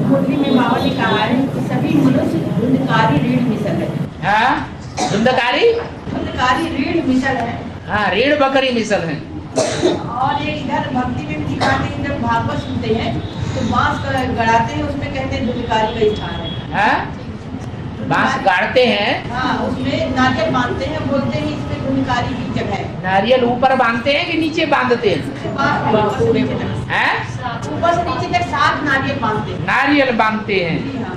मुरली में बाबा ने कहा है कि सभी मनुष्य धुंधकारी रीढ़ मिसल है। हाँ, धुंधकारी रीढ़ मिसल है। हाँ, रीढ़ बकरी मिसल है। और ये इधर भक्ति में भी दिखाते हैं, जब भागवत सुनते हैं तो बांस गड़ाते हैं, उसमें कहते हैं धुंधकारी का स्थान है। हाँ, बांस गाड़ते हैं, हाँ, उसमें नारियल बांधते हैं, बोलते हैं इसमें धुंधकारी की जगह है। नारियल ऊपर बांधते हैं कि नीचे बांधते हैं? हैं? ऊपर से नीचे तक 7 नारियल बांधते हैं। नारियल बांधते हैं। जी हाँ।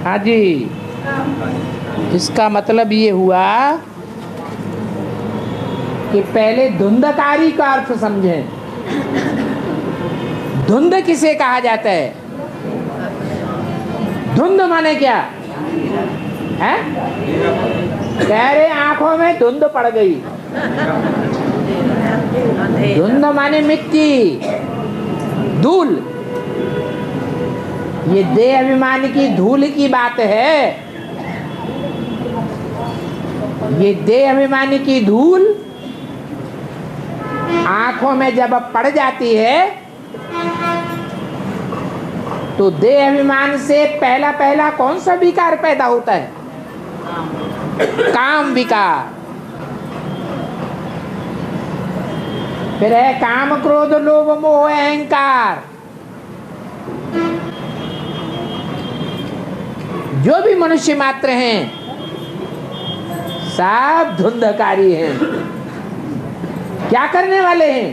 हाँ जी, इसका मतलब ये हुआ कि पहले धुंधकारी का अर्थ समझें। धुंध किसे कहा जाता है? धुंध माने क्या है? कह रहे आंखों में धुंध पड़ गई। धुंध माने मिट्टी, धूल। ये देह अभिमान की धूल की बात है। ये देह अभिमान की धूल आंखों में जब पड़ जाती है तो देह अभिमान से पहला पहला कौन सा विकार पैदा होता है? काम विकार। फिर है काम, क्रोध, लोभ, मोह, अहंकार। जो भी मनुष्य मात्र हैं सब धुंधकारी हैं। क्या करने वाले हैं?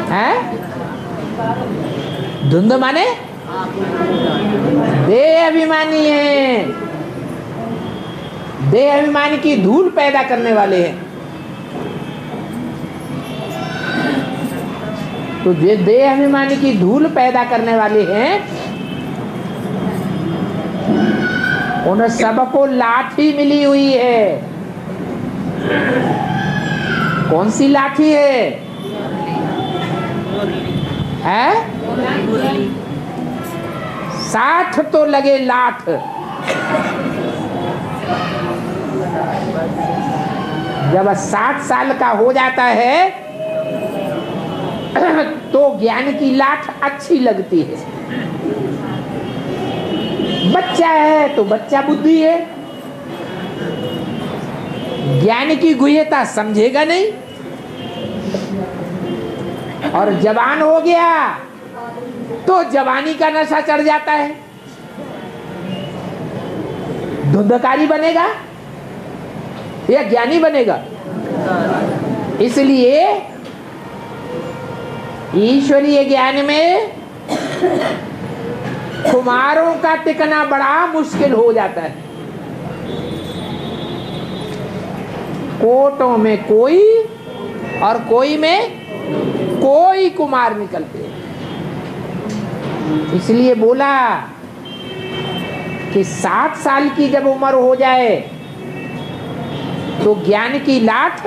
हैं? धुंध माने देह अभिमानी हैं। देह अभिमानी की धूल पैदा करने वाले हैं। तो जो देह अभिमानी की धूल पैदा करने वाले हैं उन सबको लाठी मिली हुई है। कौन सी लाठी है? हैं? 60 तो लगे लाठ। जब 60 साल का हो जाता है तो ज्ञान की लाठ अच्छी लगती है। बच्चा है तो बच्चा बुद्धि है, ज्ञान की गुह्यता समझेगा नहीं। और जवान हो गया तो जवानी का नशा चढ़ जाता है, धुंधकारी बनेगा या ज्ञानी बनेगा। इसलिए ईश्वरीय ज्ञान में कुमारों का टिकना बड़ा मुश्किल हो जाता है। कोटों में कोई और कोई में कोई कुमार निकलते हैं। इसलिए बोला कि 60 साल की जब उम्र हो जाए तो ज्ञान की लाठ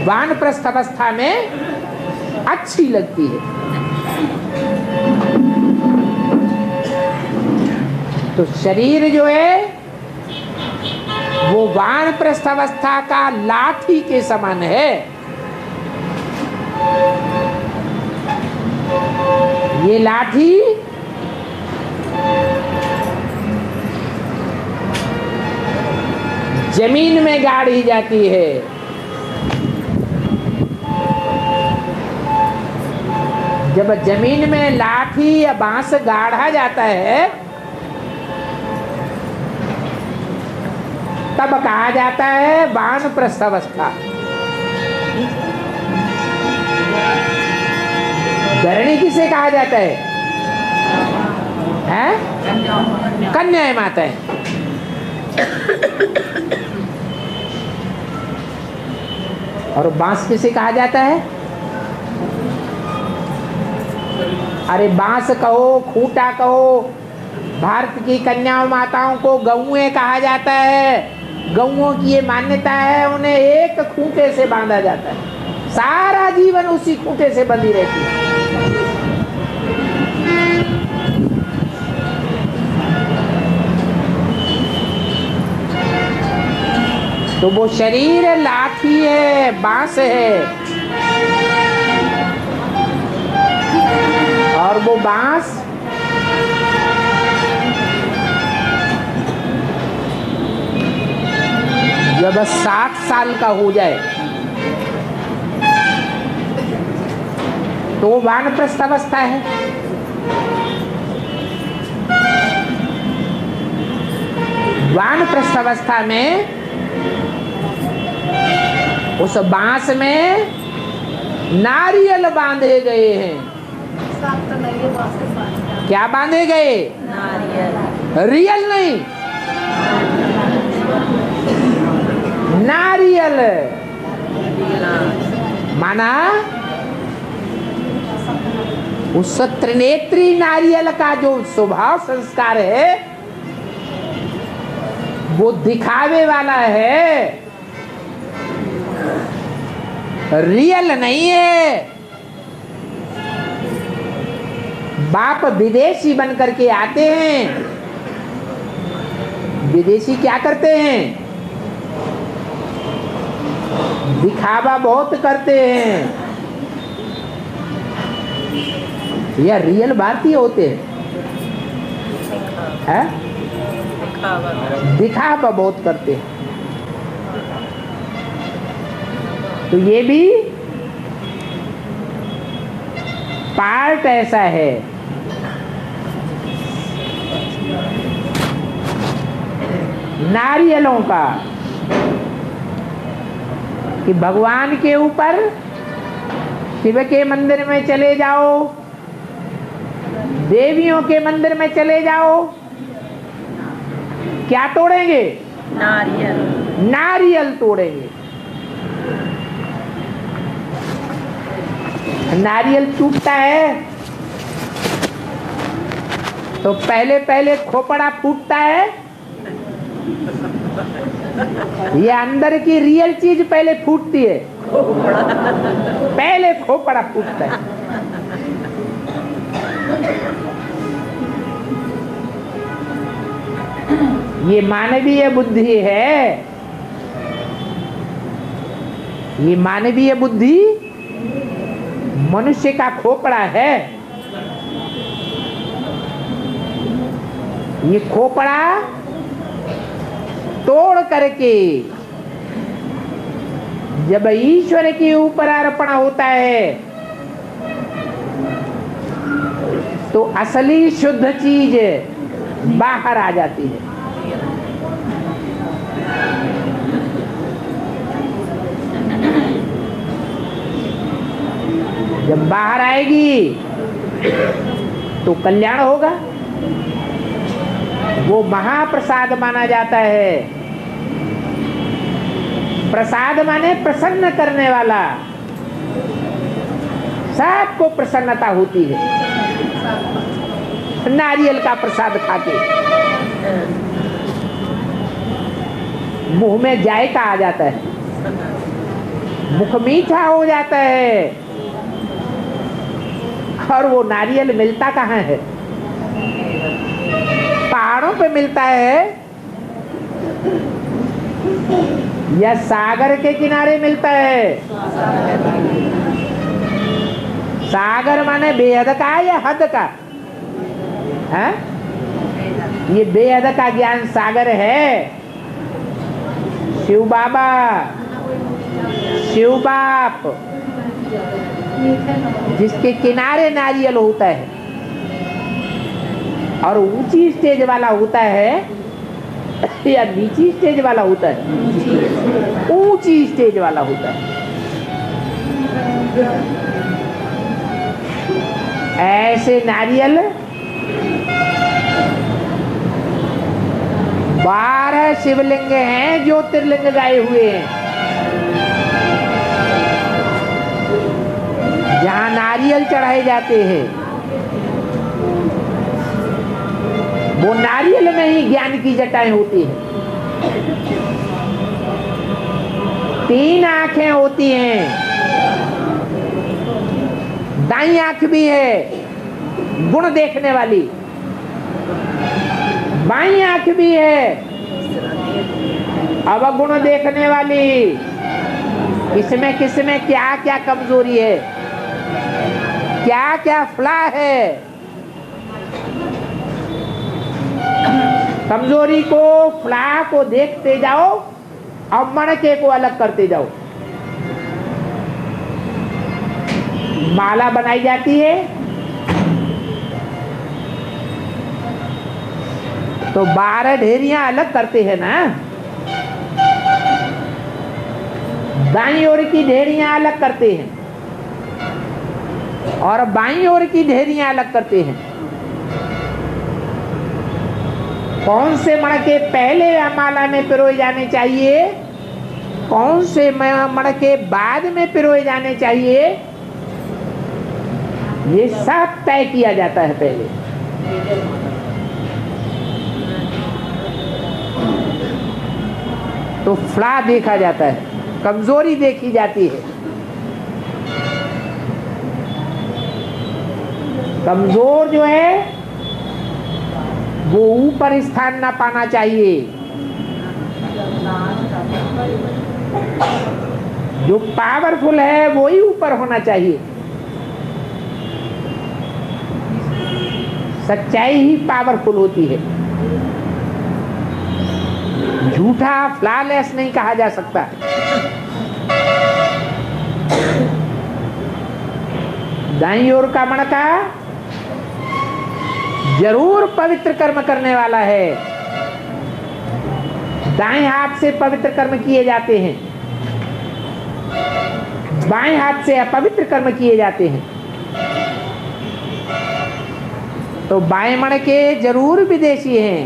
वानप्रस्थ अवस्था में अच्छी लगती है। तो शरीर जो है वो वानप्रस्थ अवस्था का लाठी के समान है। ये लाठी जमीन में गाड़ी जाती है। जब जमीन में लाठी या बांस गाढ़ा जाता है तब कहा जाता है वानप्रस्थ अवस्था। धरणी किसे कहा जाता है? हैं? कन्या माता है। और बांस किसे कहा जाता है? अरे बांस कहो, खूंटा कहो, भारत की कन्याओं माताओं को गौएं कहा जाता है। गौओं की ये मान्यता है, उन्हें एक खूंटे से बांधा जाता है, सारा जीवन उसी खूंटे से बंधी रहती है। तो वो शरीर लाठी है, बांस है, और वो बांस जब 60 साल का हो जाए तो वानप्रस्थ अवस्था है। वानप्रस्थ अवस्था में उस बांस में नारियल बांधे गए हैं। क्या बांधे गए? रियल नहीं, नारियल। माना उस त्रिनेत्री नारियल का जो स्वभाव संस्कार है वो दिखावे वाला है, रियल नहीं है। बाप विदेशी बन करके आते हैं। विदेशी क्या करते हैं? दिखावा बहुत करते हैं। या रियल भारतीय होते हैं? दिखावा बहुत करते हैं। तो ये भी पार्ट ऐसा है। नारियलों का कि भगवान के ऊपर शिव के मंदिर में चले जाओ, देवियों के मंदिर में चले जाओ, क्या तोड़ेंगे? नारियल। नारियल तोड़ेंगे। नारियल टूटता है तो पहले पहले खोपड़ा फूटता है या अंदर की रियल चीज पहले फूटती है? पहले खोपड़ा फूटता है। ये मानवीय बुद्धि है। ये मानवीय बुद्धि मनुष्य का खोपड़ा है। ये खोपड़ा तोड़ करके जब ईश्वर के ऊपर अर्पण होता है तो असली शुद्ध चीज बाहर आ जाती है। जब बाहर आएगी तो कल्याण होगा। वो महाप्रसाद माना जाता है। प्रसाद माने प्रसन्न करने वाला। सबको प्रसन्नता होती है नारियल का प्रसाद खाके। मुंह में जायका आ जाता है, मुख मीठा हो जाता है। और वो नारियल मिलता कहाँ है? पहाड़ों पे मिलता है या सागर के किनारे मिलता है? सागर माने बेहद का या हद का है? ये बेहद का ज्ञान सागर है। शिव बाबा, शिव बाप जिसके किनारे नारियल होता है और ऊंची स्टेज वाला होता है या नीची स्टेज वाला होता है? ऊंची स्टेज वाला होता है। ऐसे नारियल 12 शिवलिंग हैं, ज्योतिर्लिंग गाए हुए हैं। जहां नारियल चढ़ाए जाते हैं वो नारियल में ही ज्ञान की जटाएं होती हैं। 3 आंखें होती हैं। दाईं आंख भी है गुण देखने वाली, बाईं आंख भी है अवगुण देखने वाली। किसमें किसमें क्या क्या कमजोरी है, क्या क्या फ्ला है। कमजोरी को, फ्ला को देखते जाओ अब मणके को अलग करते जाओ। माला बनाई जाती है तो 12 ढेरियां अलग करते हैं ना। दाईं ओर की ढेरियां अलग करते हैं और बाईं ओर की ढेरियां अलग करते हैं। कौन से मणके पहले माला में पिरोए जाने चाहिए, कौन से मणके बाद में पिरोए जाने चाहिए, ये सब तय किया जाता है पहले। तो फड़ा देखा जाता है, कमजोरी देखी जाती है। कमजोर जो है वो ऊपर स्थान ना पाना चाहिए, जो पावरफुल है वो ही ऊपर होना चाहिए। सच्चाई ही पावरफुल होती है, झूठा फ्लॉलेस नहीं कहा जा सकता। दाईं ओर का मणका जरूर पवित्र कर्म करने वाला है। दाएं हाथ से पवित्र कर्म किए जाते हैं, बाएं हाथ से अपवित्र कर्म किए जाते हैं। तो बाएं मणके जरूर विदेशी हैं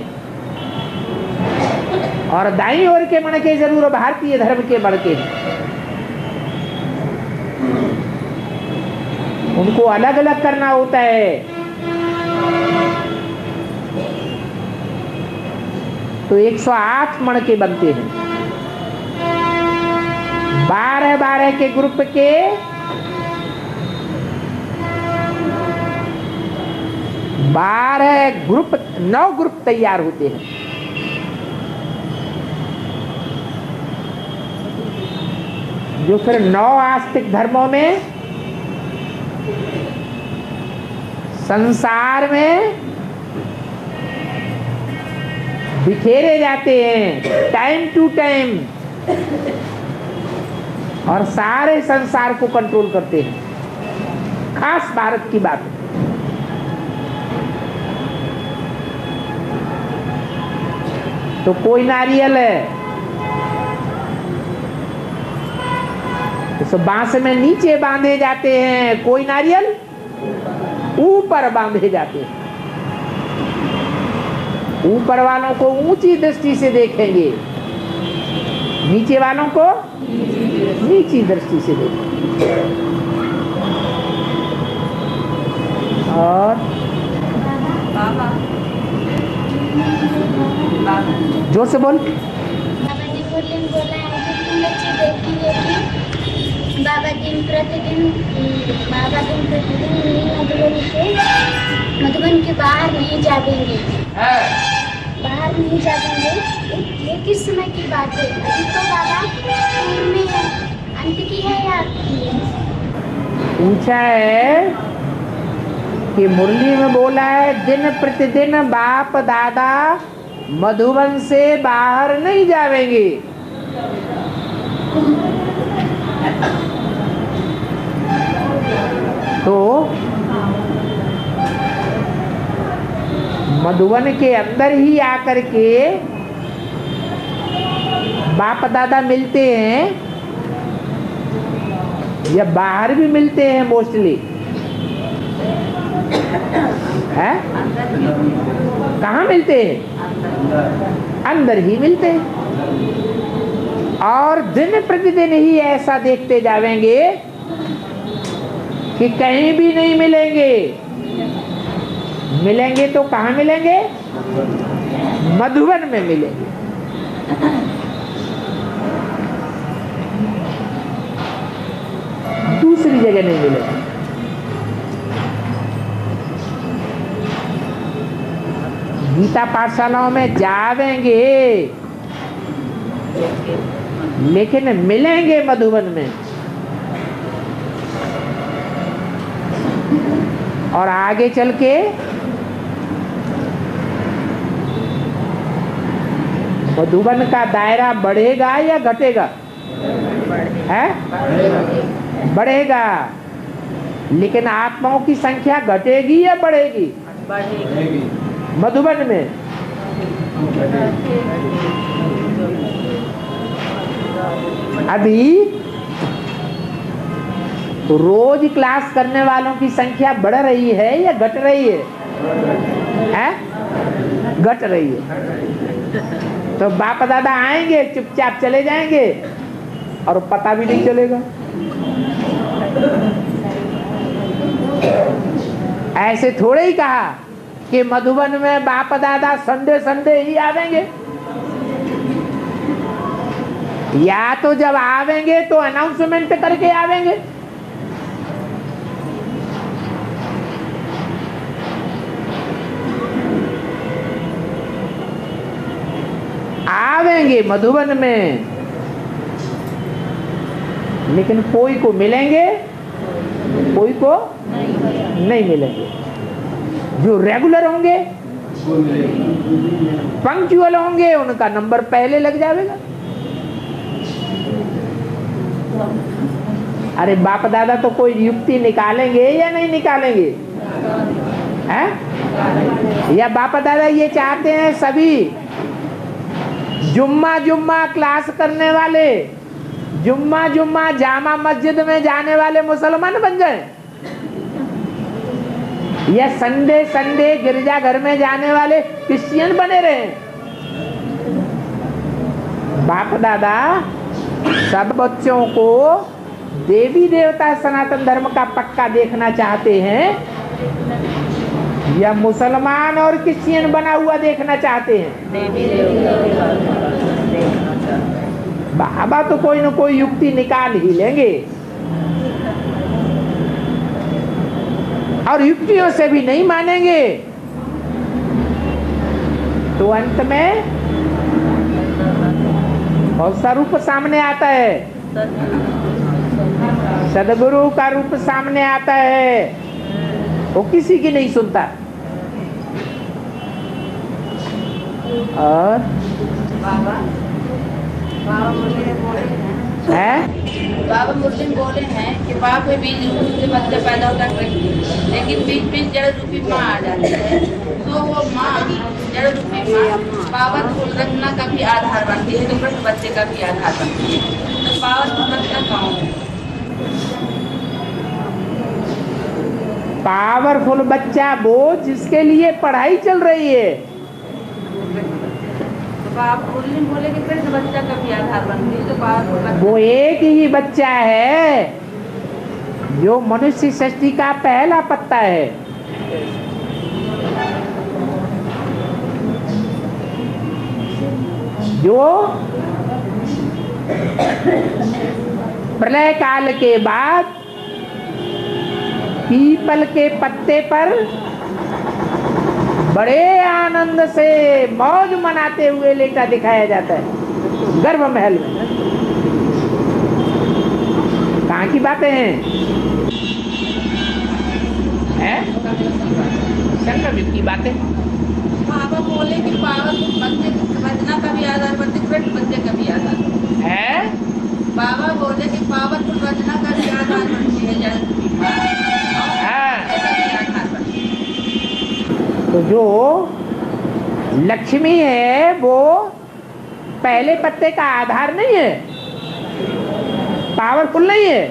और दाईं ओर के मणके जरूर भारतीय धर्म के मणके हैं। उनको अलग अलग करना होता है। तो 108 मणके बनते हैं। 12-12 के ग्रुप के 12 ग्रुप, 9 ग्रुप तैयार होते हैं। जो फिर 9 आस्तिक धर्मों में, संसार में बिखेरे जाते हैं टाइम टू टाइम और सारे संसार को कंट्रोल करते हैं। खास भारत की बात है। तो कोई नारियल है तो बांस में नीचे बांधे जाते हैं, कोई नारियल ऊपर बांधे जाते हैं। ऊपर वालों को ऊंची दृष्टि से देखेंगे, नीचे वालों को नीची दृष्टि से देखेंगे। और जोर से बोल। बाबा दिन प्रतिदिन मधुबन के बाहर नहीं जाएंगे, बाहर नहीं जाएंगे। ये किस समय की बात है? अभी तो बाबा पूर्व में है, अंत की है या पूछा है कि मुरली में बोला है दिन प्रतिदिन बाप दादा मधुबन से बाहर नहीं जाएंगे। तो मधुबन के अंदर ही आकर के बाप दादा मिलते हैं या बाहर भी मिलते हैं मोस्टली? है कहाँ मिलते हैं? अंदर ही मिलते हैं। और दिन प्रतिदिन ही ऐसा देखते जाएंगे कि कहीं भी नहीं मिलेंगे। मिलेंगे तो कहाँ मिलेंगे? मधुबन में मिलेंगे। दूसरी जगह नहीं मिलेंगे। गीता पाठशालाओं में जावेंगे लेकिन मिलेंगे मधुबन में। और आगे चल के मधुबन का दायरा बढ़ेगा या घटेगा? है बढ़ेगा। लेकिन आत्माओं की संख्या घटेगी या बढ़ेगी? बढ़ेगी। मधुबन में अभी रोज क्लास करने वालों की संख्या बढ़ रही है या घट रही है? घट रही है। तो बाप दादा आएंगे, चुपचाप चले जाएंगे और पता भी नहीं चलेगा। ऐसे थोड़े ही कहा कि मधुबन में बाप दादा संडे संडे ही आवेंगे। या तो जब आवेंगे तो अनाउंसमेंट करके आवेंगे। आवेंगे मधुबन में, लेकिन कोई को मिलेंगे, कोई को नहीं मिलेंगे। जो रेगुलर होंगे, पंक्चुअल होंगे, उनका नंबर पहले लग जाएगा। अरे बाप दादा तो कोई युक्ति निकालेंगे या नहीं निकालेंगे? हैं? या बाप दादा ये चाहते हैं सभी जुम्मा जुम्मा क्लास करने वाले, जुम्मा जुम्मा जामा मस्जिद में जाने वाले मुसलमान बन जाए, या संडे संडे गिरजा घर में जाने वाले क्रिश्चियन बने रहे? बाप दादा सब बच्चों को देवी देवता सनातन धर्म का पक्का देखना चाहते हैं या मुसलमान और क्रिश्चियन बना हुआ देखना चाहते हैं? देवी देवता। बाबा तो कोई न कोई युक्ति निकाल ही लेंगे, और युक्तियों से भी नहीं मानेंगे तो अंत में और स्वरूप सामने आता है, सदगुरु का रूप सामने आता है, वो किसी की नहीं सुनता। और बाबा मुर्शिद बोले हैं कि पाप में बीज रूप से बच्चा पैदा होता है, लेकिन बीच बीच जड़ रूपी माँ आ जाती है, तो वो माँ जड़ रूपी माँ पावरफुल रचना का भी आधार बनती है, तो बच्चे का भी आधार बनती है। तो पावरफुल रचना कौन है? पावरफुल बच्चा वो जिसके लिए पढ़ाई चल रही है। आप बोले कि फिर बच्चा का भी आधार बनती है, तो पावरफुल वो एक ही बच्चा है जो मनुष्य सृष्टि का पहला पत्ता है। जो प्रलय काल के बाद पीपल के पत्ते पर बड़े आनंद से मौज मनाते हुए लेटा दिखाया जाता है गर्भ महल में। कहाँ की बातें हैं? शंकर की बातें। बाबा बोले कि पावरफुल बच्चे रचना का भी आधार बनती है, बच्चे का भी आधार है। बाबा बोले कि पावरफुल रचना का भी आधार बनती है, तो जो लक्ष्मी है वो पहले पत्ते का आधार नहीं है, पावरफुल नहीं है,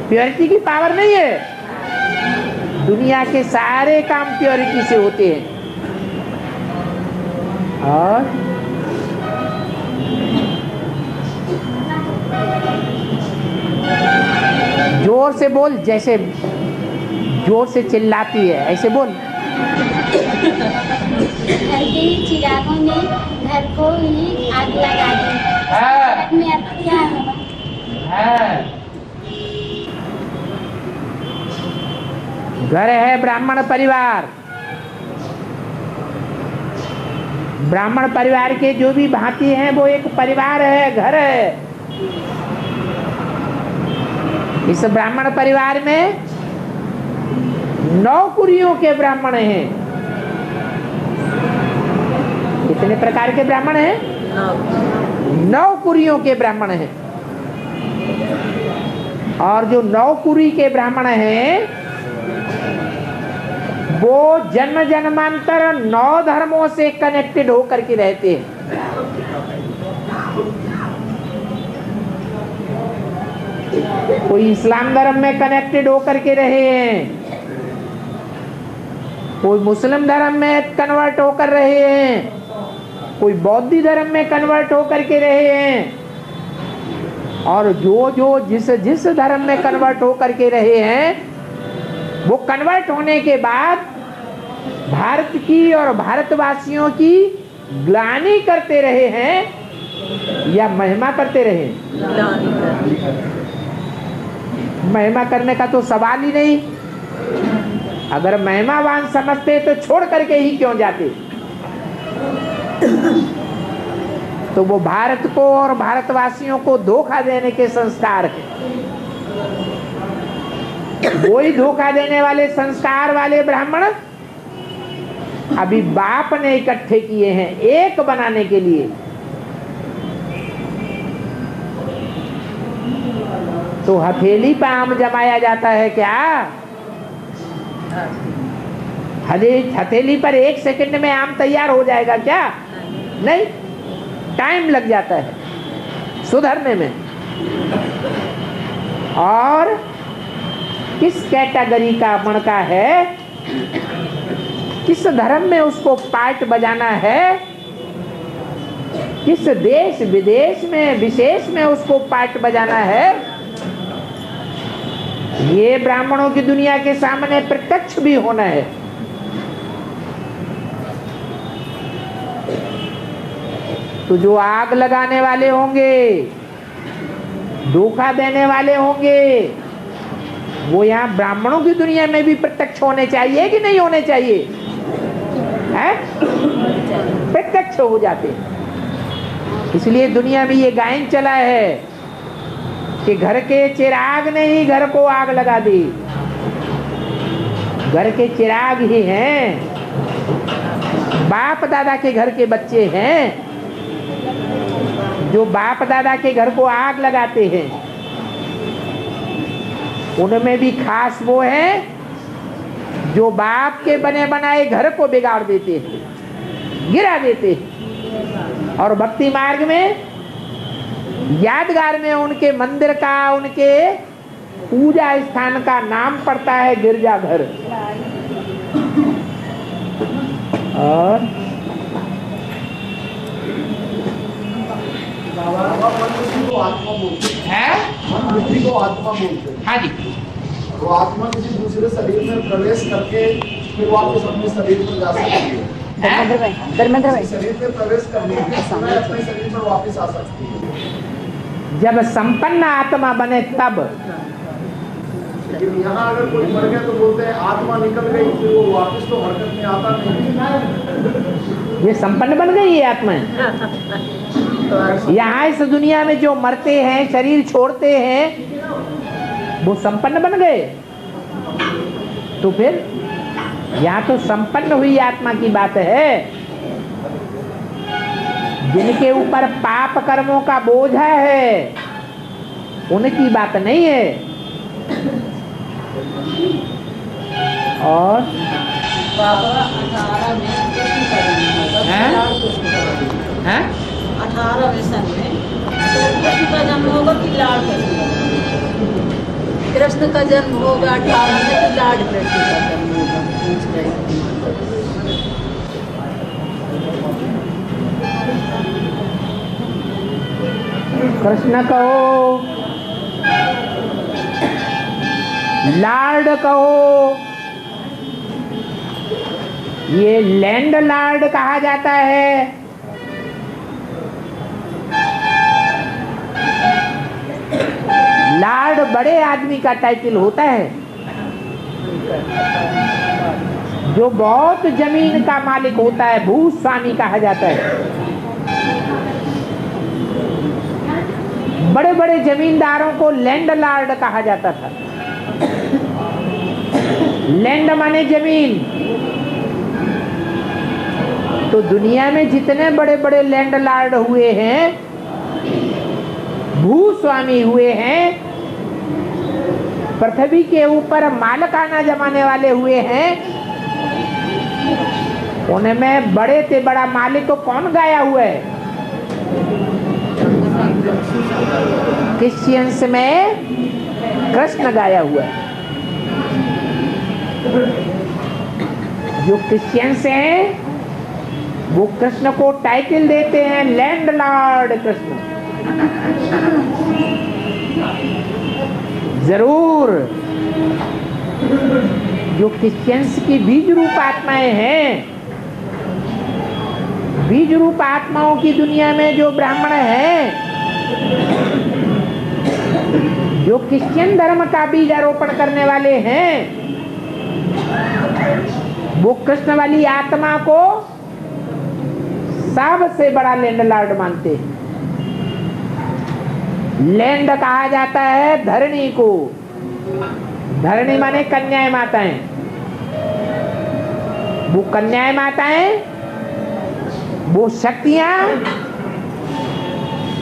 प्योरिटी की पावर नहीं है। दुनिया के सारे काम प्योरिटी से होते हैं। और जोर से बोल, जैसे जोर से चिल्लाती है ऐसे बोल। घर के चिरागों ने घर को ही आग लगा दी। में अब क्या होगा? घर है ब्राह्मण परिवार। ब्राह्मण परिवार के जो भी भांति हैं वो एक परिवार है, घर है। इस ब्राह्मण परिवार में 9 कुरियों के ब्राह्मण हैं। कितने प्रकार के ब्राह्मण हैं? 9 कुरियों के ब्राह्मण हैं। और जो 9 कुरी के ब्राह्मण हैं वो जन्म जन्मांतर 9 धर्मों से कनेक्टेड होकर के रहते हैं। कोई इस्लाम धर्म में कनेक्टेड होकर के रहे हैं, कोई मुस्लिम धर्म में कन्वर्ट होकर रहे हैं, कोई बौद्ध धर्म में कन्वर्ट होकर के रहे हैं। और जो जिस धर्म में कन्वर्ट होकर के रहे हैं वो कन्वर्ट होने के बाद भारत की और भारतवासियों की ग्लानि करते रहे हैं या महिमा करते रहे? महिमा करने का तो सवाल ही नहीं। अगर महिमावान समझते तो छोड़ करके ही क्यों जाते? तो वो भारत को और भारतवासियों को धोखा देने के संस्कार है। वही धोखा देने वाले संस्कार वाले ब्राह्मण अभी बाप ने इकट्ठे किए हैं एक बनाने के लिए। तो हथेली पे आम जमाया जाता है क्या? हथेली पर 1 सेकंड में आम तैयार हो जाएगा क्या? नहीं, टाइम लग जाता है सुधरने में। और किस कैटेगरी का मणका है, किस धर्म में उसको पार्ट बजाना है, किस देश विदेश में विशेष में उसको पार्ट बजाना है, ये ब्राह्मणों की दुनिया के सामने प्रत्यक्ष भी होना है। तो जो आग लगाने वाले होंगे, धोखा देने वाले होंगे, वो यहाँ ब्राह्मणों की दुनिया में भी प्रत्यक्ष होने चाहिए कि नहीं होने चाहिए? है? प्रत्यक्ष हो जाते हैं। इसलिए दुनिया में ये गायन चला है कि घर के चिराग ने ही घर को आग लगा दी। घर के चिराग ही हैं, बाप दादा के घर के बच्चे हैं जो बाप दादा के घर को आग लगाते हैं। उनमें भी खास वो हैं जो बाप के बने बनाए घर को बिगाड़ देते हैं, गिरा देते हैं। और भक्ति मार्ग में यादगार में उनके मंदिर का, उनके पूजा स्थान का नाम पड़ता है गिरजाघर। और को आत्मा बोलते हैं, मन बुद्धि को आत्मा बोलते हैं। हाँ जी। तो आत्मा किसी दूसरे शरीर में प्रवेश करके फिर वापस अपने शरीर में जा सकती है। धर्मेंद्र शरीर में प्रवेश करने के समय अपने शरीर में वापस आ सकती है जब संपन्न आत्मा बने तब। लेकिन यहाँ अगर कोई मर गया तो बोलते हैं आत्मा निकल गई, फिर वो वापस तो हरकत में आता नहीं। ये संपन्न बन गई है आत्मा। यहाँ इस दुनिया में जो मरते हैं, शरीर छोड़ते हैं, वो संपन्न बन गए। तो फिर यहाँ तो संपन्न हुई आत्मा की बात है। जिनके ऊपर पाप कर्मों का बोझा है उनकी बात नहीं है। और हैं? 18वें सन में तो कृष्ण का जन्म होगा कि लार्ड कृष्ण का जन्म होगा 18 में कि लार्ड कृष्ण का जन्म होगा? पूछ रहे हैं। कृष्ण कहो, लार्ड कहो, ये लैंड लॉर्ड कहा जाता है। लॉर्ड बड़े आदमी का टाइटल होता है जो बहुत जमीन का मालिक होता है, भूस्वामी कहा जाता है। बड़े बड़े जमींदारों को लैंड लॉर्ड कहा जाता था। लैंड माने जमीन, तो दुनिया में जितने बड़े बड़े लैंडलॉर्ड हुए हैं, भूस्वामी हुए हैं, पृथ्वी के ऊपर मालिकाना जमाने वाले हुए हैं, उनमें बड़े से बड़ा मालिक को कौन गाया हुआ है? क्रिश्चियंस में कृष्ण गाया हुआ है। जो क्रिश्चियंस हैं वो कृष्ण को टाइटल देते हैं लैंडलॉर्ड कृष्ण। जरूर जो क्रिश्चियंस की बीज रूप आत्माएं हैं, बीज रूप आत्माओं की दुनिया में जो ब्राह्मण हैं, जो क्रिश्चियन धर्म का बीज आरोपण करने वाले हैं, वो कृष्ण वाली आत्मा को सबसे बड़ा लैंडलॉर्ड मानते हैं। लैंड कहा जाता है धरणी को। धरणी माने कन्याएं माताएं। वो कन्याएं माताएं, वो शक्तियां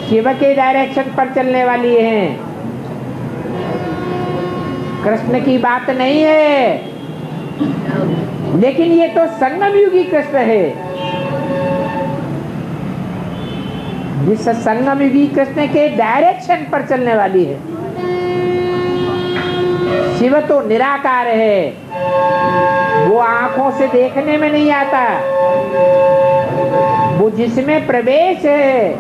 शिव के डायरेक्शन पर चलने वाली हैं। कृष्ण की बात नहीं है, लेकिन ये तो संगम युगी कृष्ण है। जिस संगम युगी कृष्ण के डायरेक्शन पर चलने वाली है। शिव तो निराकार है, वो आंखों से देखने में नहीं आता, वो जिसमें प्रवेश है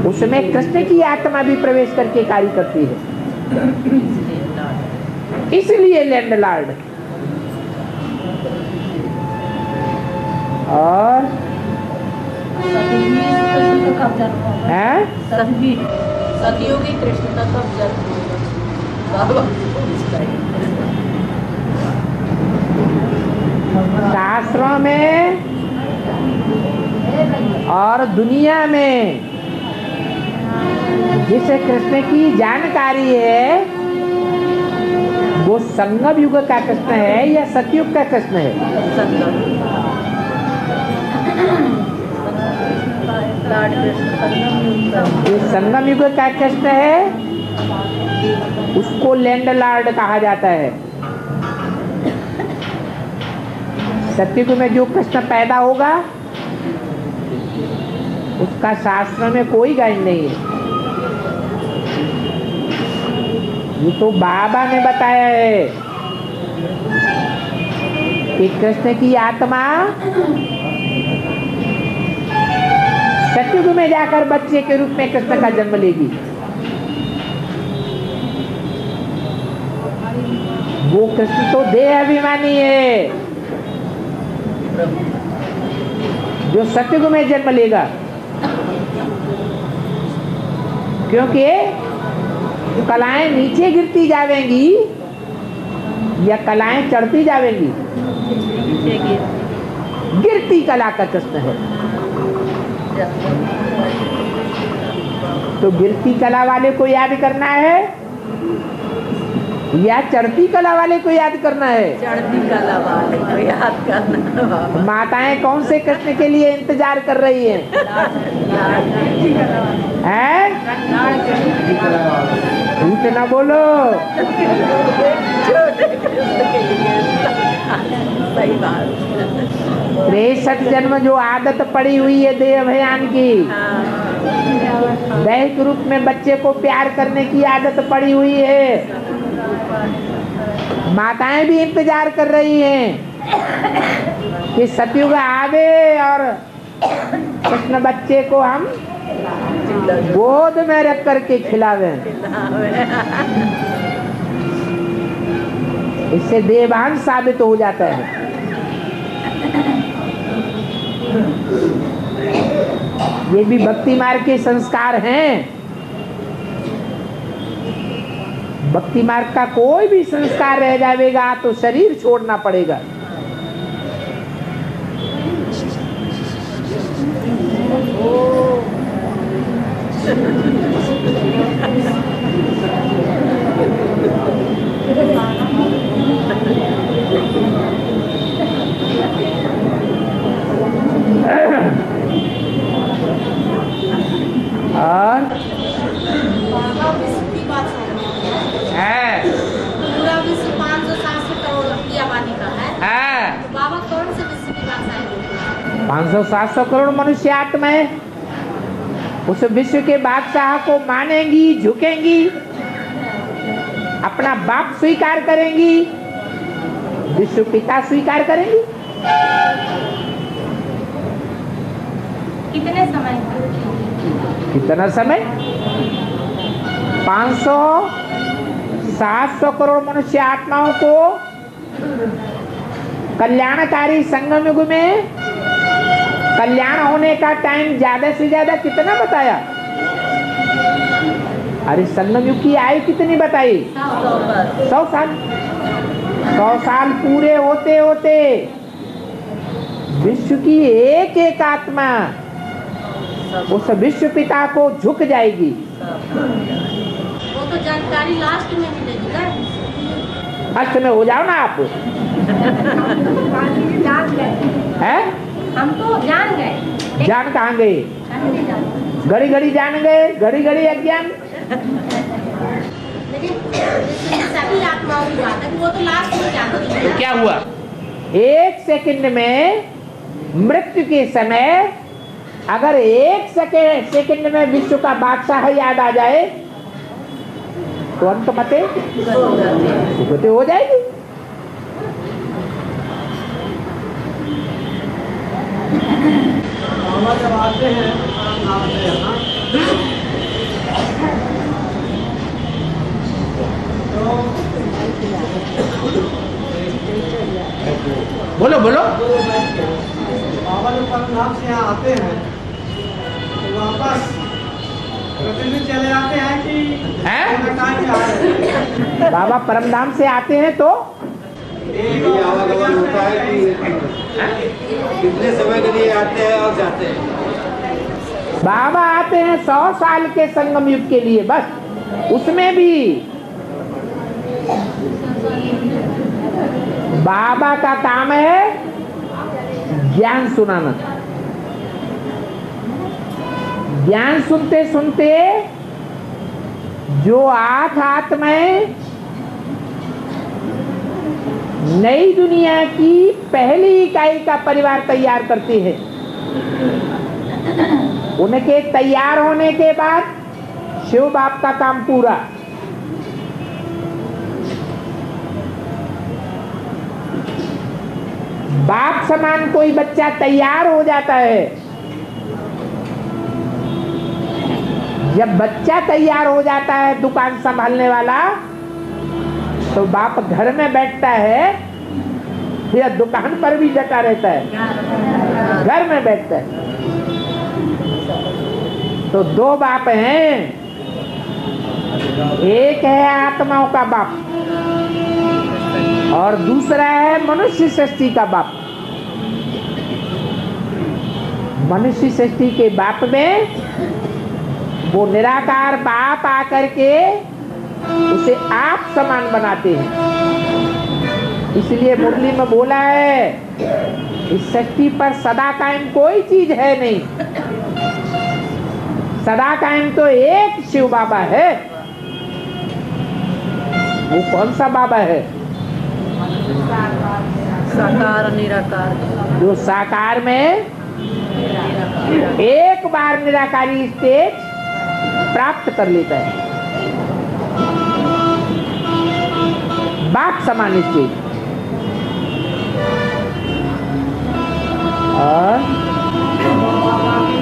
उसमें कृष्ण की आत्मा भी प्रवेश करके कार्य करती है। इसलिए लैंडलॉर्ड। और सतयुगी कृष्ण का कब जन्म होगा? शास्त्रों में और दुनिया में जिस कृष्ण की जानकारी है वो संगम युग का कृष्ण है या सतयुग का कृष्ण है? जो संगम युग का कृष्ण है उसको लैंडलॉर्ड कहा जाता है। सतयुग में जो कृष्ण पैदा होगा उसका शास्त्र में कोई गाइड नहीं है। ये तो बाबा ने बताया है कि कृष्ण की आत्मा सतयुग में जाकर बच्चे के रूप में कृष्ण का जन्म लेगी। वो कृष्ण तो देह अभिमानी है जो सतयुग में जन्म लेगा, क्योंकि कलाएं नीचे गिरती जावेंगी या कलाएं चढ़ती जावेंगी। गिरती कला का कृष्ण है। तो गिरती कला वाले को याद करना है या चढ़ती कला वाले को याद करना है? चढ़ती कला वाले को याद करना। माताएं कौन से कृष्ण के लिए इंतजार कर रही हैं? झूठ ना बोलो। सही बात। त्रेसठ जन्म जो आदत पड़ी हुई है देह अभियान की, दैहिक रूप में बच्चे को प्यार करने की आदत पड़ी हुई है। माताएं भी इंतजार कर रही हैं कि सतयुग आवे और कृष्ण बच्चे को हम गोद में रख करके खिलावे। इससे देवान साबित हो जाता है। ये भी भक्ति मार्ग के संस्कार हैं। भक्ति मार्ग का कोई भी संस्कार रह जाएगा तो शरीर छोड़ना पड़ेगा। 500-700 करोड़ मनुष्य आत्माएं उस विश्व के बादशाह को मानेंगी, झुकेंगी, अपना बाप स्वीकार करेंगी, विश्व पिता स्वीकार करेंगी। कितने समय? कितना समय? 500-700 करोड़ मनुष्य आत्माओं को कल्याणकारी संगम युग में कल्याण होने का टाइम ज्यादा से ज्यादा कितना बताया? अरे संगम युग की आयु कितनी बताई? 100 साल। 100 साल पूरे होते होते विश्व की एक एक आत्मा उस विश्व पिता को झुक जाएगी। वो तो जानकारी लास्ट में मिलेगी ना। लास्ट में हो जाओ ना आप। है? हम तो जान गए। जान कहाँ गए? घड़ी घड़ी जान गए, घड़ी घड़ी अज्ञान। लेकिन सभी आत्माओं की बात है कि वो तो लास्ट में जानती है। क्या हुआ? 1 सेकंड में मृत्यु के समय अगर 1 सेकंड में विश्व का बादशाह याद आ जाए तो अंत मते हो जाएगी। जब आते हैं बोलो बोलो। बाबा जब परमधाम से यहाँ आते हैं तो वापस प्रतिदिन चले आते हैं कि हैं? बाबा परमधाम से आते हैं तो आवागमन होता है कि कितने समय के लिए आते हैं और जाते हैं? बाबा आते हैं 100 साल के संगम युग के लिए बस। उसमें भी बाबा का काम है ज्ञान सुनाना। ज्ञान सुनते सुनते जो 8 आत्माएं नई दुनिया की पहली इकाई का परिवार तैयार करती है, उनके तैयार होने के बाद शिव बाप का काम पूरा। बाप समान कोई बच्चा तैयार हो जाता है, जब बच्चा तैयार हो जाता है दुकान संभालने वाला, तो बाप घर में बैठता है या दुकान पर भी डटा रहता है? घर में बैठता है। तो 2 बाप हैं, एक है आत्माओं का बाप और दूसरा है मनुष्य सृष्टि का बाप। मनुष्य सृष्टि के बाप में वो निराकार बाप आकर के उसे आप समान बनाते हैं। इसलिए मुरली में बोला है इस सृष्टि पर सदा कायम कोई चीज है नहीं, सदा कायम तो एक शिव बाबा है। वो कौन सा बाबा है? साकार निराकार। जो साकार में एक बार निराकारी स्टेज प्राप्त कर लेता है, बाप समान स्टेज। और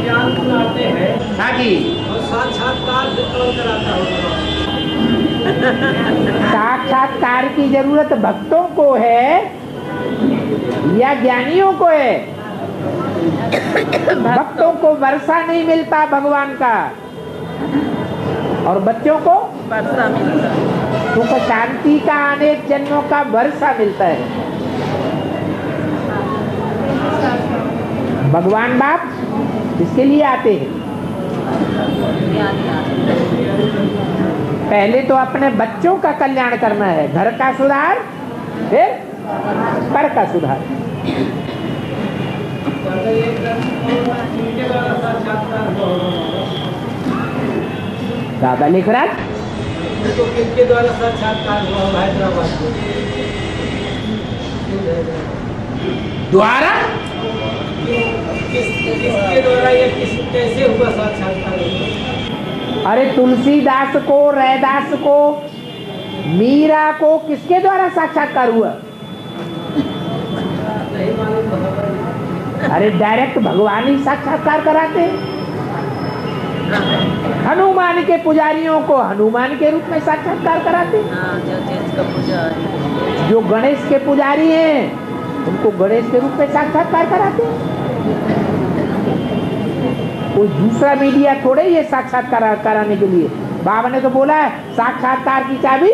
ज्ञान सुनाते हैं हाँ जी, और साक्षात्कार से कौन कराता होगा? साक्षात्कार की जरूरत भक्तों को है या ज्ञानियों को है? भक्तों को वर्षा नहीं मिलता भगवान का, और बच्चों को वर्षा मिलता है। सुख शांति का अनेक जन्मों का वर्षा मिलता है। भगवान बाप इसके लिए आते हैं। पहले तो अपने बच्चों का कल्याण करना है, घर का सुधार, फिर पर का सुधार। दादा लिख रहा तो किसके द्वारा साक्षात्कार हुआ हैदराबाद में? द्वारा किसके द्वारा या कैसे हुआ साक्षात्कार? अरे तुलसीदास को, रैदास को, मीरा को किसके द्वारा साक्षात्कार हुआ? अरे डायरेक्ट भगवान ही साक्षात्कार कराते। हनुमान के पुजारियों को हनुमान के रूप में साक्षात्कार कराते। जो गणेश के पुजारी हैं उनको गणेश के रूप में साक्षात्कार कराते। कोई दूसरा मीडिया थोड़े ये साक्षात्कार कराने के लिए। बाबा ने तो बोला है साक्षात्कार की चाबी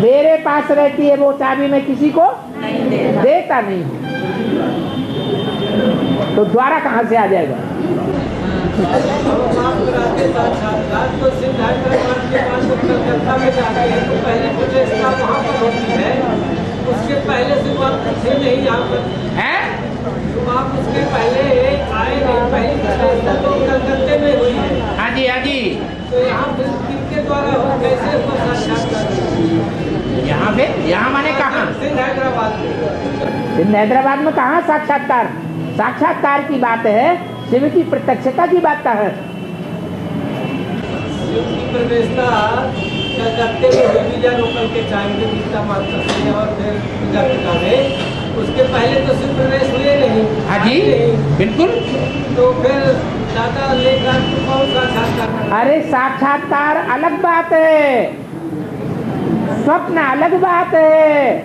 मेरे पास रहती है, वो चाबी मैं किसी को देता नहीं। तो द्वारा कहाँ से आ जाएगा? साक्षात्कार तो सिद्धार्थ के पास कलकत्ता में जाते हैं तो पहले प्रतिष्ठा वहाँ पर होती है, उसके पहले शुरुआत थे नहीं यहाँ पर हैं? शुरुआत उसके पहले आए नहीं, पहली प्रतिष्ठा तो कलकत्ते में हुई है। हाँ जी, हाँ जी। तो यहाँ फिर किसके द्वारा हो, कैसे हुआ साक्षात्कार? यहाँ पे, यहाँ माने कहाँ? सिंध हैदराबाद में। सिंध हैदराबाद में कहाँ साक्षात्कार? साक्षात्कार की बात है, शिव की प्रत्यक्षता की बात का है। शिव की प्रवेशता कलकत्ते में हुई, विजयनोकल के चाय में गीता माता से और फिर कलकत्ता में। उसके पहले तो शिव प्रवेश हुए नहीं। हाँ जी, बिल्कुल। तो फिर दादा लेकर कौन साक्षात्कार? अरे साक्षात्कार अलग बात है, स्वप्न अलग बात है,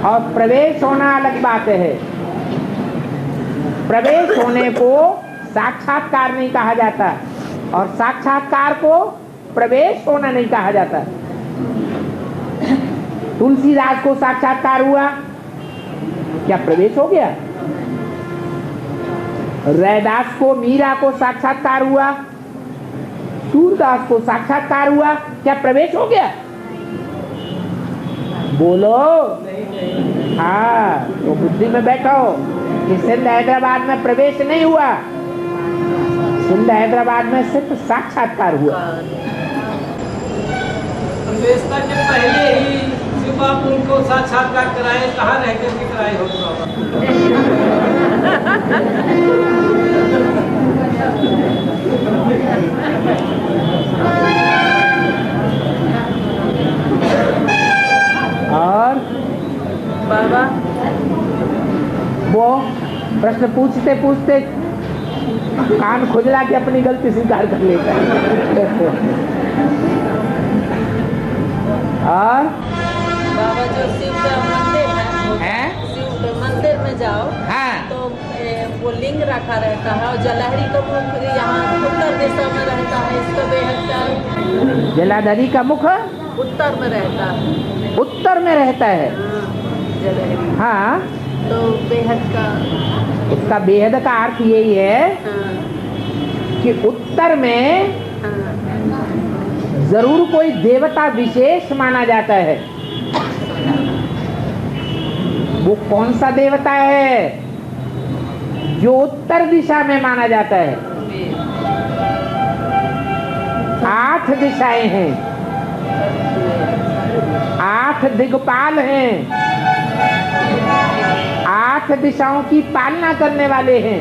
और प्रवेश होना अलग बात है। प्रवेश होने को साक्षात्कार नहीं कहा जाता और साक्षात्कार को प्रवेश होना नहीं कहा जाता। तुलसीदास को साक्षात्कार हुआ, क्या प्रवेश हो गया? रैदास को, मीरा को साक्षात्कार हुआ, सूरदास को साक्षात्कार हुआ, क्या प्रवेश हो गया? बोलो। हाँ, तो बुद्धि में बैठो कि सिंध हैदराबाद में प्रवेश नहीं हुआ, सिंध हैदराबाद में सिर्फ साक्षात्कार हुआ। प्रवेशता के पहले ही शिव आप उनको साक्षात्कार कराए, कहाँ रह करके कराए हो और बाबा वो प्रश्न पूछते पूछते कान खुजला के अपनी गलती स्वीकार कर लेता है। और बाबा जो शिव का मंदिर है? शिव के मंदिर में जाओ हाँ। तो वो लिंग रखा रहता है और जलहरी का मुख यहाँ उत्तर दिशा में रहता है। इसका बेहद का जलाधरी का मुख उत्तर में रहता है। उत्तर में रहता है। जलहरी हाँ, तो बेहद का उसका बेहद का अर्थ यही है कि उत्तर में जरूर कोई देवता विशेष माना जाता है। वो कौन सा देवता है जो उत्तर दिशा में माना जाता है? 8 दिशाएं हैं, 8 दिग्पाल हैं, 8 दिशाओं की पालना करने वाले हैं।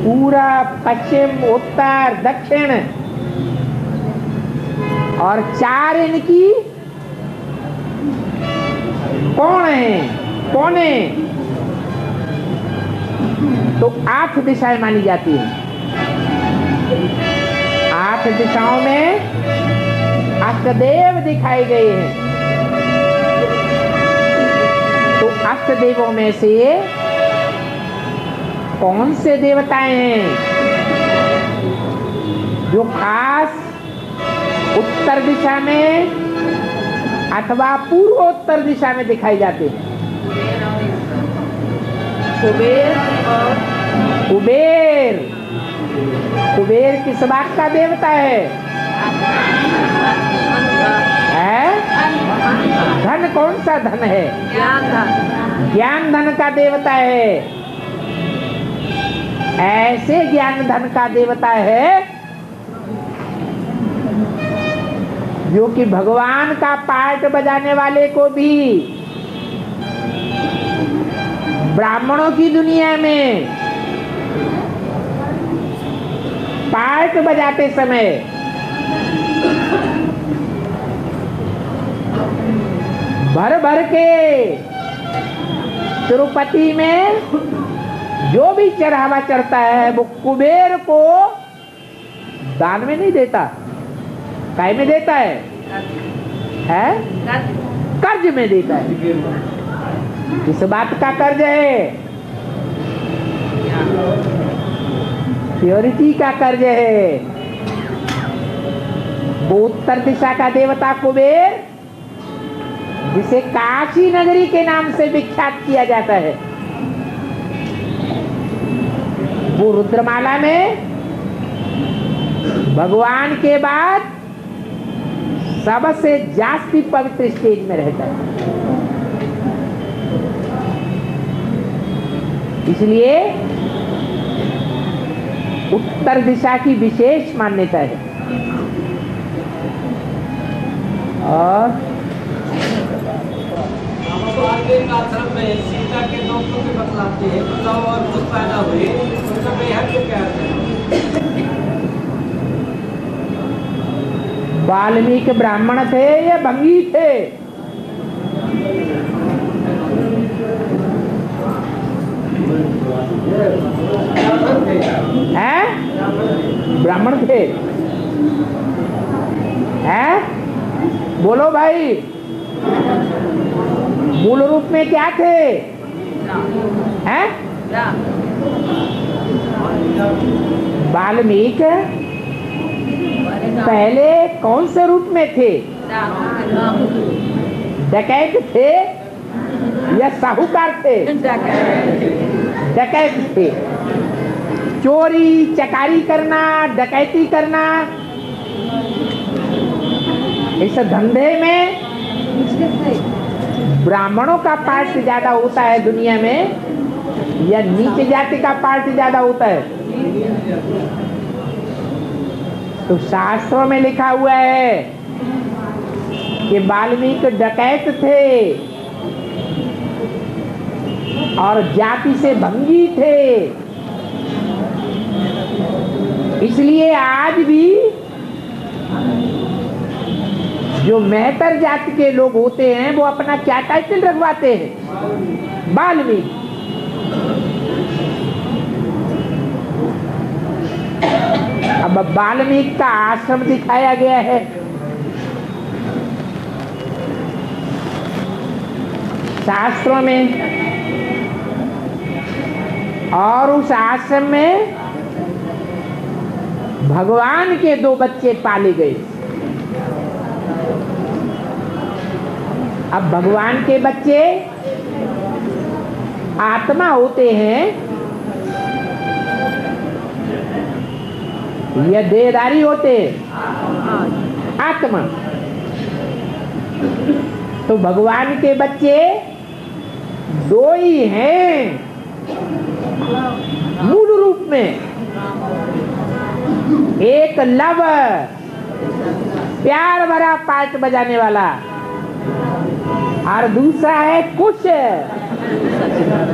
पूरब, पश्चिम, उत्तर, दक्षिण, और 4 इनकी कौन है? कौने? तो 8 दिशाएं मानी जाती हैं। 8 दिशाओं में अष्टदेव दिखाए गए हैं। तो अष्टदेवों में से कौन से देवताएं हैं जो खास उत्तर दिशा में अथवा पूर्वोत्तर दिशा में दिखाई जाते हैं? कुबेर और कुबेर। कुबेर किस बात का देवता है? धन कौन सा धन है? ज्ञान धन। ज्ञान धन का देवता है। ऐसे ज्ञान धन का देवता है जो कि भगवान का पार्ट बजाने वाले को भी ब्राह्मणों की दुनिया में पार्ट बजाते समय भर भर के तिरुपति में जो भी चढ़ावा चढ़ता है वो कुबेर को दान में नहीं देता, काय में देता है? कर्ज में देता है। किस बात का कर्ज है? प्योरिटी का कर्ज है। वो उत्तर दिशा का देवता कुबेर, जिसे काशी नगरी के नाम से विख्यात किया जाता है, वो रुद्रमाला में भगवान के बाद सबसे जास्ती पवित्र स्टेज में रहता है। इसलिए उत्तर दिशा की विशेष मान्यता है। और एक आश्रम में सीता के दो पुत्र बतलाते हैं, बताओ और खुद पैदा हुए, उनका बेहद के प्यार है। वाल्मीकि ब्राह्मण थे या भंगी थे? हैं? ब्राह्मण थे। हैं? बोलो भाई, मूल रूप में क्या थे? हैं? वाल्मीकि पहले कौन से रूप में थे? डकैत थे या साहूकार थे? डकैत थे। चोरी चकारी करना, डकैती करना, इस धंधे में ब्राह्मणों का पार्ट ज्यादा होता है दुनिया में, या नीचे जाति का पार्ट ज्यादा होता है? तो शास्त्रों में लिखा हुआ है कि वाल्मीकि डकैत थे और जाति से भंगी थे। इसलिए आज भी जो मेहतर जाति के लोग होते हैं वो अपना क्या टाइटल रखवाते हैं? वाल्मीकि। अब वाल्मीकि का आश्रम दिखाया गया है। शास्त्रों में, और उस आश्रम में भगवान के 2 बच्चे पाले गए। अब भगवान के बच्चे आत्मा होते हैं या देहधारी होते हैं? आत्मा। तो भगवान के बच्चे 2 ही हैं मूल रूप में। एक लव, प्यार भरा पार्ट बजाने वाला, और दूसरा है कुश,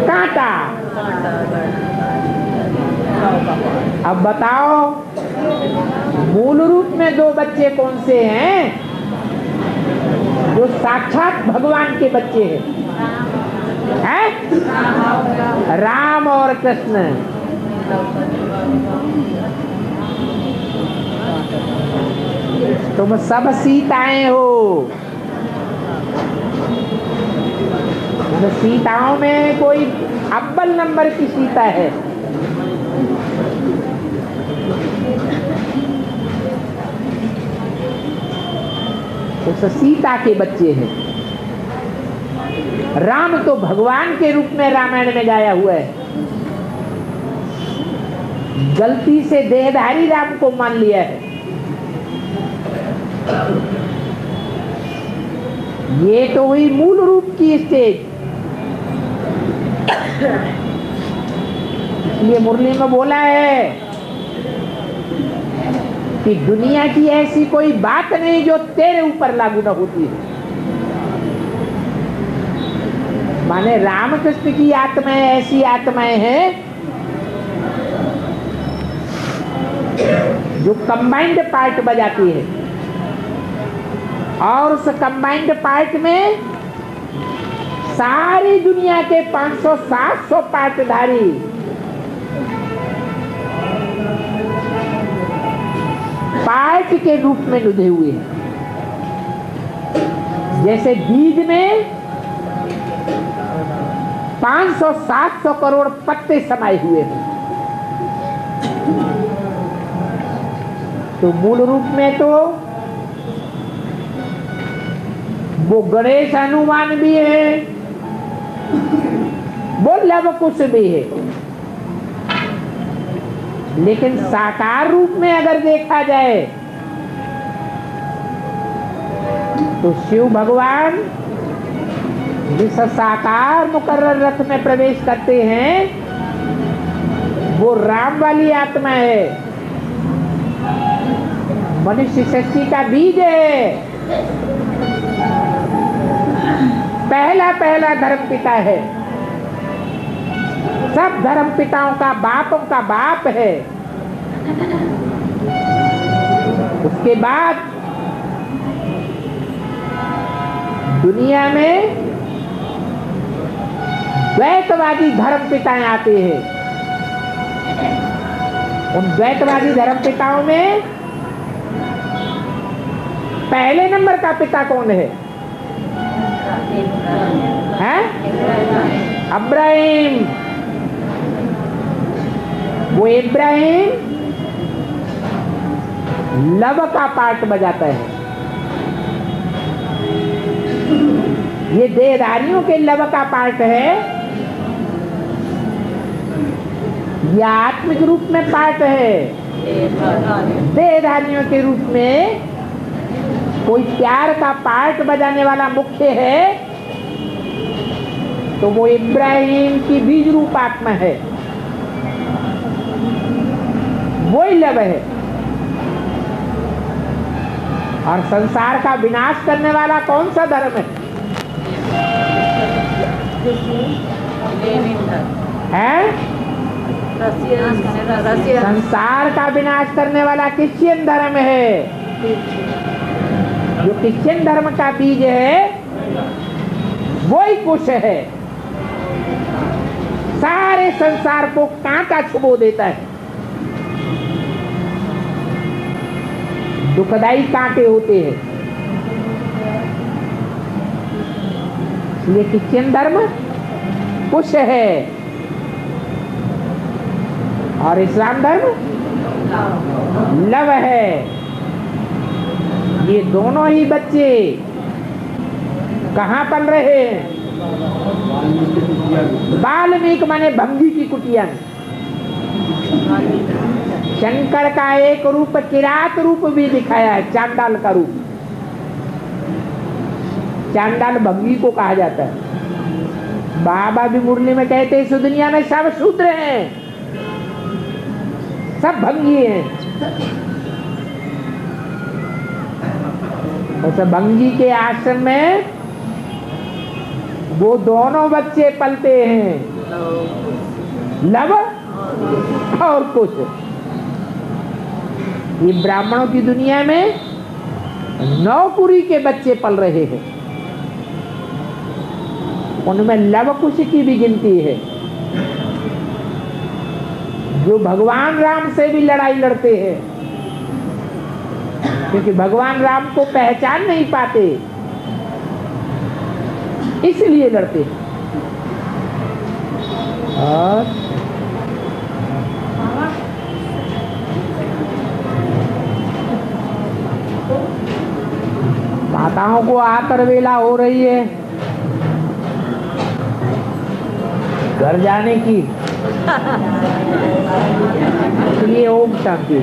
कांटा। अब बताओ मूल रूप में 2 बच्चे कौन से हैं जो साक्षात भगवान के बच्चे हैं? राम और कृष्ण। तुम सब सीताएं हो। सीताओं में कोई अव्वल नंबर की सीता है। उस सीता के बच्चे हैं। राम तो भगवान के रूप में रामायण में गाया हुआ है। गलती से देहधारी राम को मान लिया है। ये तो हुई मूल रूप की स्टेज। ये मुरली में बोला है कि दुनिया की ऐसी कोई बात नहीं जो तेरे ऊपर लागू न होती है। माने रामकृष्ण की आत्माएं ऐसी आत्माएं हैं जो कंबाइंड पार्ट बजाती है, और उस कंबाइंड पार्ट में सारी दुनिया के 500-700 पार्टधारी पार्ट के रूप में लुधे हुए हैं। जैसे बीज में 500-700 करोड़ पत्ते समाये हुए हैं, तो मूल रूप में तो वो गणेश हनुमान भी है, वो लव कुश भी है, लेकिन साकार रूप में अगर देखा जाए तो शिव भगवान जिस साकार मुकर्रर रथ में प्रवेश करते हैं वो राम वाली आत्मा है, मनुष्य सृष्टि का बीज है, पहला धर्म पिता है, सब धर्म पिताओं का बाप है। उसके बाद दुनिया में द्वैतवादी धर्म पिताएं आते हैं। उन द्वैतवादी धर्म पिताओं में पहले नंबर का पिता कौन है? अब्राहिम। वो इब्राहिम लव का पार्ट बजाता है। ये देहधारियों के लव का पार्ट है, या आत्मिक रूप में पार्ट है। देहधारियों के रूप में कोई प्यार का पार्ट बजाने वाला मुख्य है तो वो इब्राहिम की बीज रूप आत्मा है, वही लव है। और संसार का विनाश करने वाला कौन सा धर्म है? संसार का विनाश करने वाला क्रिश्चियन धर्म है। जो क्रिश्चियन धर्म का बीज है वही कुश है, सारे संसार को कांटा छुबो देता है। दुखदाई कांटे होते हैं, ये क्रिश्चियन धर्म कुश है और इस्लाम धर्म लव है। ये दोनों ही बच्चे कहाँ पल रहे हैं? वाल्मीकि माने भंगी की कुटिया में। शंकर का एक रूप किरात रूप भी दिखाया है, चांडाल का रूप। चांडाल भंगी को कहा जाता है। बाबा भी मुरली में कहते हैं इस दुनिया में सब शूद्र हैं, सब भंगी हैं। उस भंगी के आश्रम में वो दोनों बच्चे पलते हैं, लव और कुश। ये ब्राह्मणों की दुनिया में नौकुरी के बच्चे पल रहे हैं, उनमें लव कुश की भी गिनती है। जो भगवान राम से भी लड़ाई लड़ते हैं, क्योंकि भगवान राम को पहचान नहीं पाते, इसलिए लड़ते हैं। और माताओं को आकर वेला हो रही है घर जाने की, इसलिए ओम शांति।